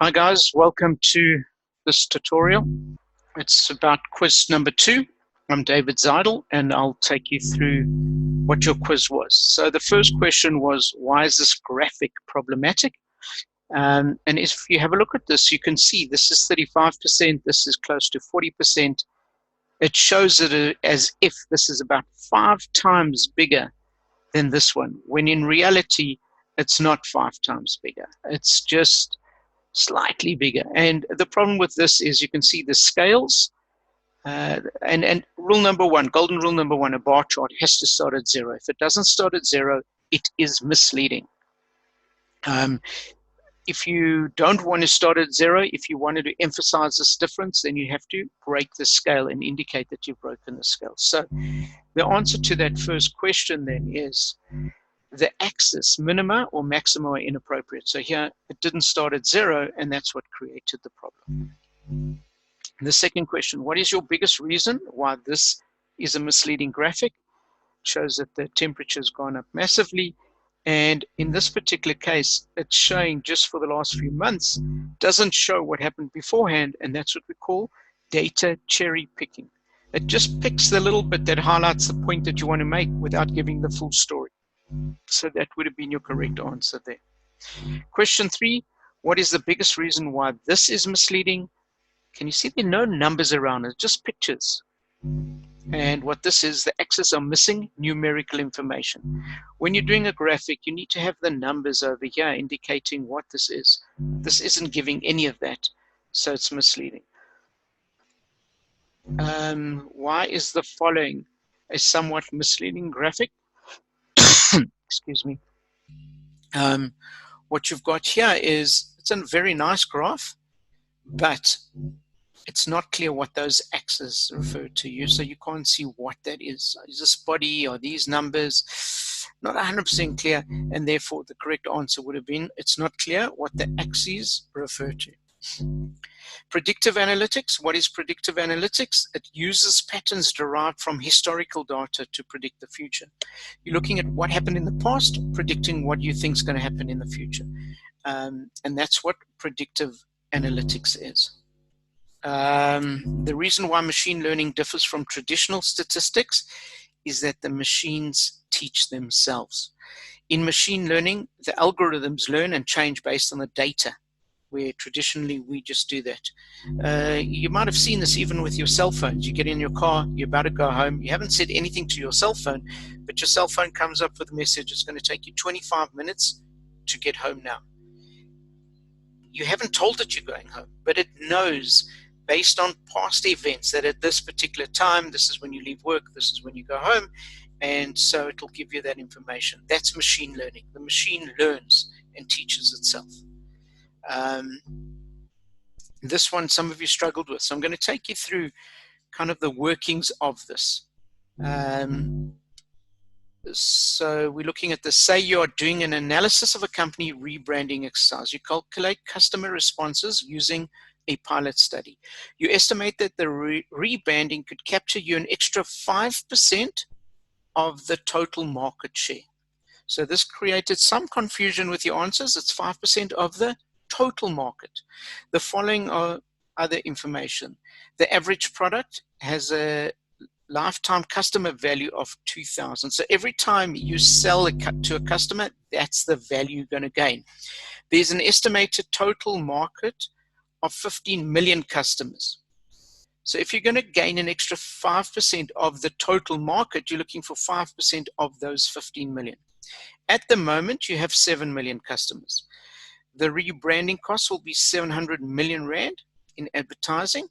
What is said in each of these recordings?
Hi guys, welcome to this tutorial. It's about quiz number 2. I'm David Zeidel and I'll take you through what your quiz was. So the first question was, why is this graphic problematic? And if you have a look at this, you can see this is 35%, this is close to 40%. It shows it as if this is about 5 times bigger than this one, when in reality, it's not 5 times bigger. It's just slightly bigger. And the problem with this is you can see the scales. And rule number 1, golden rule number 1, a bar chart has to start at 0. If it doesn't start at 0, it is misleading. If you don't want to start at 0, if you wanted to emphasize this difference, then you have to break the scale and indicate that you've broken the scale. So the answer to that first question then is the axis, minima or maxima, are inappropriate. So here it didn't start at 0, and that's what created the problem. The second question, what is your biggest reason why this is a misleading graphic? It shows that the temperature has gone up massively. And in this particular case, it's showing just for the last few months, doesn't show what happened beforehand, and that's what we call data cherry picking. It just picks the little bit that highlights the point that you want to make without giving the full story. So that would have been your correct answer there. Question 3, what is the biggest reason why this is misleading? Can you see there are no numbers around it, just pictures. And what this is, the axes are missing numerical information. When you're doing a graphic, you need to have the numbers over here indicating what this is. This isn't giving any of that, so it's misleading. Why is the following a somewhat misleading graphic? Excuse me. What you've got here is, it's a very nice graph, but it's not clear what those axes refer to you, so you can't see what that is. Is this body or these numbers? Not 100% clear, and therefore the correct answer would have been, it's not clear what the axes refer to. Predictive analytics. What is predictive analytics? It uses patterns derived from historical data to predict the future. You're looking at what happened in the past, predicting what you think is going to happen in the future. And that's what predictive analytics is. The reason why machine learning differs from traditional statistics is that the machines teach themselves. In machine learning, the algorithms learn and change based on the data, where traditionally we just do that. You might have seen this even with your cell phones. You get in your car, you're about to go home, you haven't said anything to your cell phone, but your cell phone comes up with a message, it's going to take you 25 minutes to get home now. You haven't told it you're going home, but it knows based on past events that at this particular time, this is when you leave work, this is when you go home, and so it'll give you that information. That's machine learning. The machine learns and teaches itself. This one some of you struggled with, so I'm going to take you through kind of the workings of this. So we're looking at this. Say you are doing an analysis of a company rebranding exercise. You calculate customer responses using a pilot study. You estimate that the rebranding could capture you an extra 5% of the total market share. So this created some confusion with your answers. It's 5% of the total market. The following are other information. The average product has a lifetime customer value of 2,000. So every time you sell to a customer, that's the value you're going to gain. There's an estimated total market of 15 million customers. So if you're going to gain an extra 5% of the total market, you're looking for 5% of those 15 million. At the moment, you have 7 million customers. The rebranding cost will be 700 million Rand in advertising.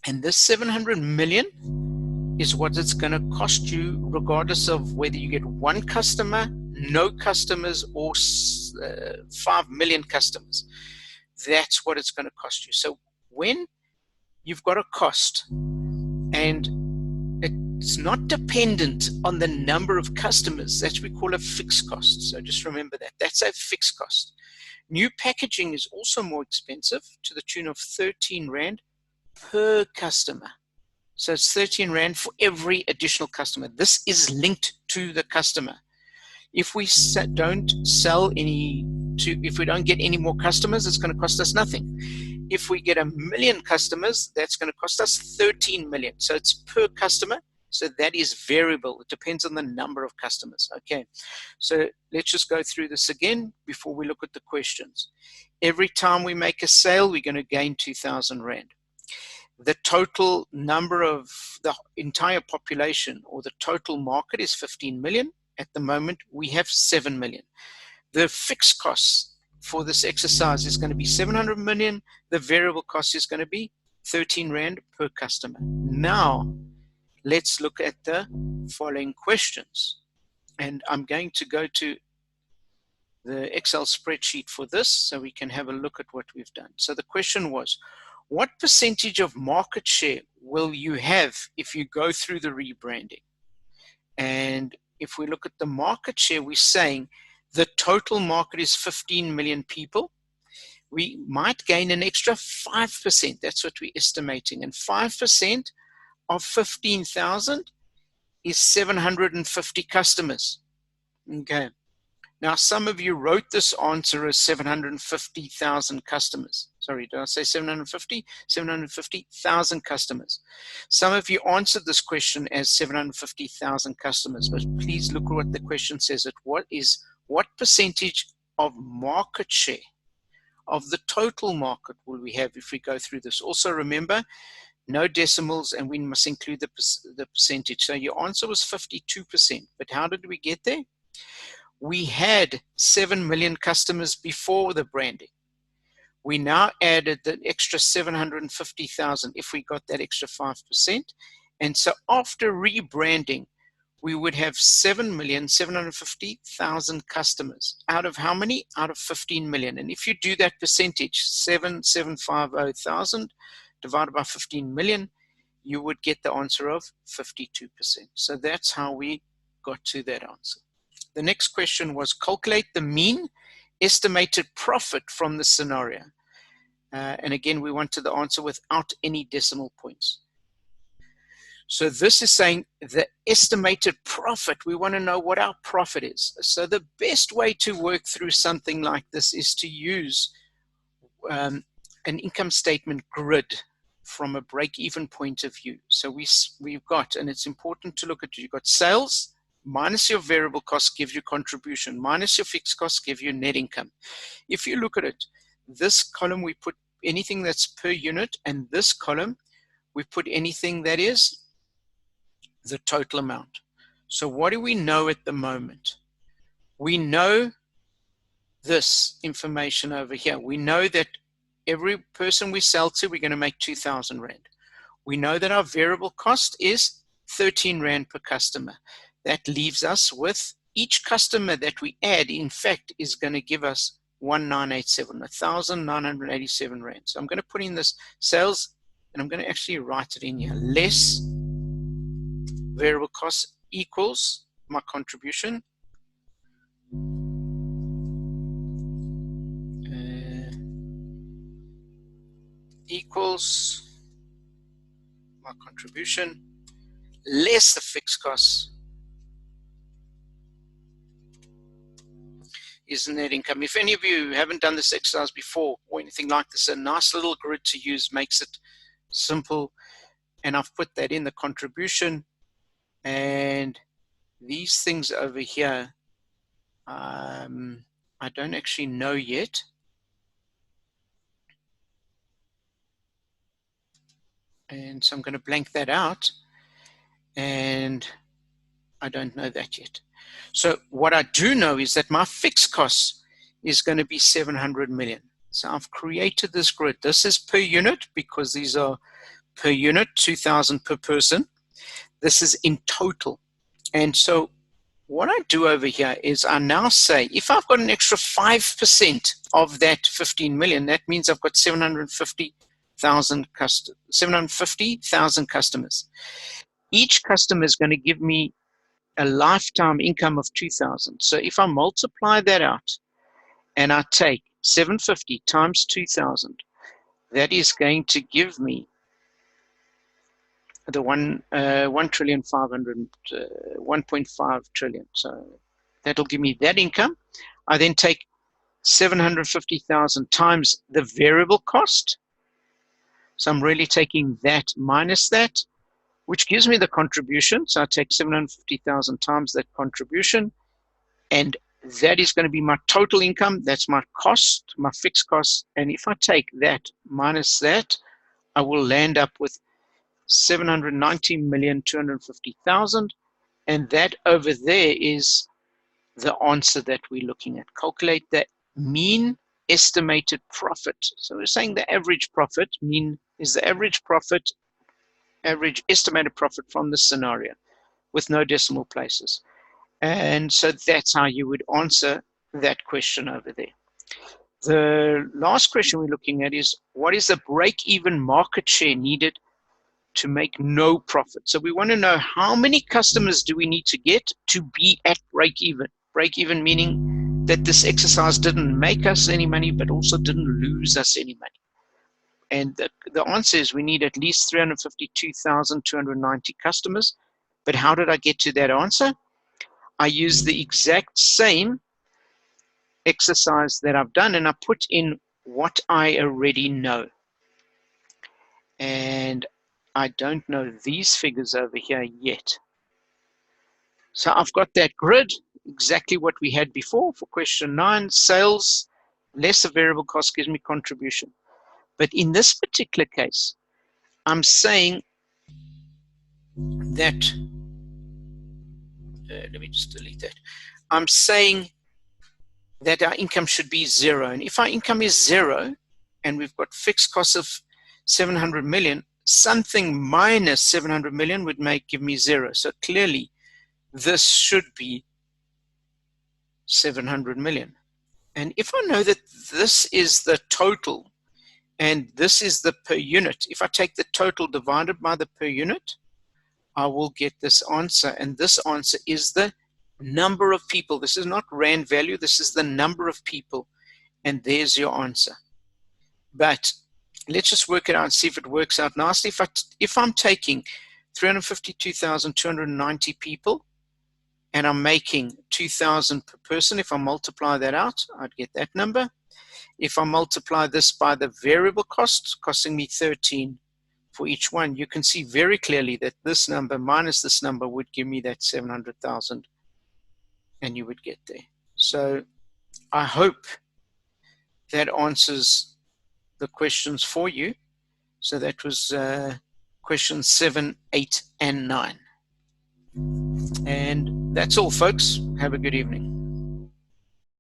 And this 700 million is what it's going to cost you, regardless of whether you get 1 customer, no customers, or 5 million customers. That's what it's going to cost you. So when you've got a cost and it's not dependent on the number of customers, that's what we call a fixed cost. So just remember that. That's a fixed cost. New packaging is also more expensive, to the tune of 13 Rand per customer. So it's 13 Rand for every additional customer. This is linked to the customer. If we don't sell any if we don't get any more customers, it's going to cost us nothing. If we get 1 million customers, that's going to cost us 13 million. So it's per customer. So that is variable. It depends on the number of customers. Okay, so let's just go through this again before we look at the questions. Every time we make a sale, we're going to gain 2,000 Rand. The total number of the entire population or the total market is 15 million. At the moment, we have 7 million. The fixed costs for this exercise is going to be 700 million. The variable cost is going to be 13 Rand per customer. Now, let's look at the following questions. And I'm going to go to the Excel spreadsheet for this so we can have a look at what we've done. So the question was, what percentage of market share will you have if you go through the rebranding? And if we look at the market share, we're saying the total market is 15 million people. We might gain an extra 5%. That's what we're estimating. And 5% of 15,000 is 750 customers. Okay. Now, some of you wrote this answer as 750,000 customers. Sorry, did I say 750? 750,000 customers. Some of you answered this question as 750,000 customers, but please look at what the question says. What percentage of market share of the total market will we have if we go through this? Also remember, no decimals, and we must include the percentage. So your answer was 52%, but how did we get there? We had 7 million customers before the branding. We now added the extra 750,000 if we got that extra 5%. And so after rebranding, we would have 7,750,000 customers. Out of how many? Out of 15 million. And if you do that percentage, 7,750,000 divided by 15 million, you would get the answer of 52%. So that's how we got to that answer. The next question was calculate the mean estimated profit from the scenario. And again, we wanted the answer without any decimal points. So this is saying the estimated profit. We want to know what our profit is. So the best way to work through something like this is to use an income statement grid from a break-even point of view. So we've got, and it's important to look at, you've got sales, minus your variable costs give you contribution, minus your fixed costs give you net income. If you look at it, this column we put anything that's per unit, and this column we put anything that is the total amount. So what do we know at the moment? We know this information over here. We know that every person we sell to, we're going to make 2,000 Rand. We know that our variable cost is 13 Rand per customer. That leaves us with each customer that we add, in fact, is going to give us 1,987, 1,987 Rand. So I'm going to put in this sales, and I'm going to actually write it in here. Less variable cost equals my contribution. Equals my contribution less the fixed costs is net income. If any of you haven't done this exercise before or anything like this, a nice little grid to use makes it simple. And I've put that in the contribution, and these things over here, I don't actually know yet. And so I'm going to blank that out, and I don't know that yet. So what I do know is that my fixed cost is going to be 700 million. So I've created this grid. This is per unit because these are per unit, 2,000 per person. This is in total. And so what I do over here is I now say, if I've got an extra 5% of that 15 million, that means I've got 750,000 customers. Each customer is going to give me a lifetime income of 2,000. So if I multiply that out and I take 750 times 2,000, that is going to give me the 1.5 trillion. So that'll give me that income. I then take 750,000 times the variable cost. So I'm really taking that minus that, which gives me the contribution. So I take 750,000 times that contribution, and that is going to be my total income. That's my cost, my fixed cost. And if I take that minus that, I will land up with 790,250,000. And that over there is the answer that we're looking at. Calculate the mean estimated profit. So we're saying the average profit, mean is the average profit, average estimated profit from the scenario with no decimal places. And so that's how you would answer that question over there. The last question we're looking at is, what is the break-even market share needed to make no profit? So we want to know how many customers do we need to get to be at break-even. Break-even meaning that this exercise didn't make us any money, but also didn't lose us any money. And the answer is we need at least 352,290 customers. But how did I get to that answer? I use the exact same exercise that I've done, and I put in what I already know. And I don't know these figures over here yet. So I've got that grid, exactly what we had before for question 9. Sales less a variable cost gives me contribution. But in this particular case, I'm saying that, let me just delete that. I'm saying that our income should be 0. And if our income is 0, and we've got fixed costs of 700 million, something minus 700 million would give me 0. So clearly, this should be 700 million. And if I know that this is the total, and this is the per unit, if I take the total divided by the per unit, I will get this answer. And this answer is the number of people. This is not rand value. This is the number of people. And there's your answer. But let's just work it out and see if it works out nicely. If I'm taking 352,290 people and I'm making 2,000 per person, if I multiply that out, I'd get that number. If I multiply this by the variable cost, costing me 13 for each one, you can see very clearly that this number minus this number would give me that 700,000, and you would get there. So I hope that answers the questions for you. So that was questions 7, 8, and 9. And that's all, folks. Have a good evening.